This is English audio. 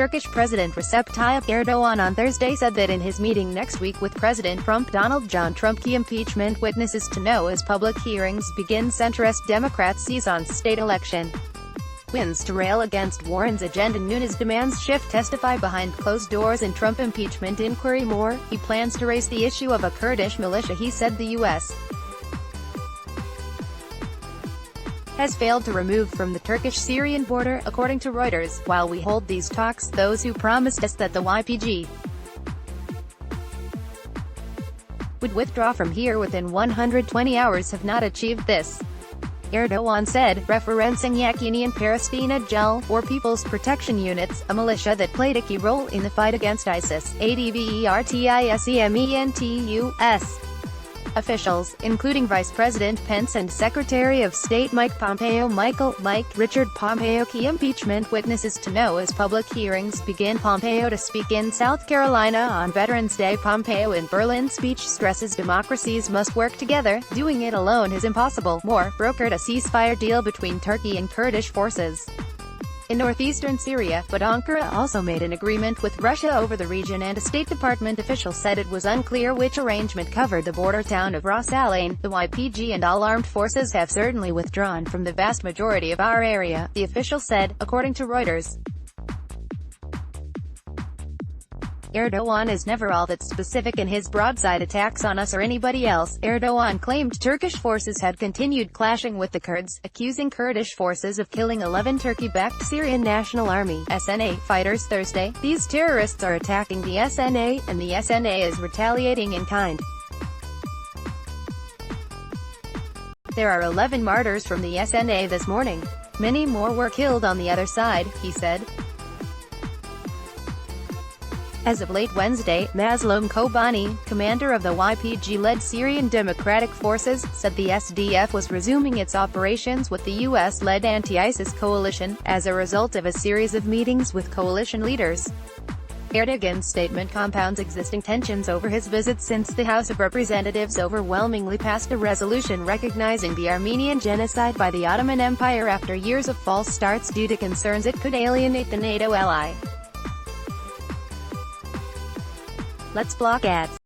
Turkish President Recep Tayyip Erdoğan on Thursday said that in his meeting next week with President Donald John Trump, key impeachment witnesses to know as public hearings begin. Centrist Democrats seize on state election wins to rail against Warren's agenda. Nunes demands shift testify behind closed doors in Trump impeachment inquiry. More, he plans to raise the issue of a Kurdish militia. He said the U.S. has failed to remove from the Turkish-Syrian border, according to Reuters. While we hold these talks, those who promised us that the YPG would withdraw from here within 120 hours have not achieved this, Erdoğan said, referencing Yakinian Palestina Gel, or People's Protection Units, a militia that played a key role in the fight against ISIS. Advertisementus. Officials, including Vice President Pence and Secretary of State Mike Pompeo Richard Pompeo. Key impeachment witnesses to know as public hearings begin. Pompeo to speak in South Carolina on Veterans Day. Pompeo in Berlin speech stresses democracies must work together, doing it alone is impossible. Moore brokered a ceasefire deal between Turkey and Kurdish forces in northeastern Syria, but Ankara also made an agreement with Russia over the region, and a State Department official said it was unclear which arrangement covered the border town of Ras Al Ain. The YPG and all armed forces have certainly withdrawn from the vast majority of our area, the official said, according to Reuters. Erdoğan is never all that specific in his broadside attacks on us or anybody else. Erdoğan claimed Turkish forces had continued clashing with the Kurds, accusing Kurdish forces of killing 11 Turkey-backed Syrian National Army (SNA) fighters Thursday. These terrorists are attacking the SNA, and the SNA is retaliating in kind. There are 11 martyrs from the SNA this morning. Many more were killed on the other side, he said. As of late Wednesday, Mazloum Kobani, commander of the YPG-led Syrian Democratic Forces, said the SDF was resuming its operations with the U.S.-led anti-ISIS coalition, as a result of a series of meetings with coalition leaders. Erdogan's statement compounds existing tensions over his visit since the House of Representatives overwhelmingly passed a resolution recognizing the Armenian genocide by the Ottoman Empire after years of false starts due to concerns it could alienate the NATO ally. Let's block ads.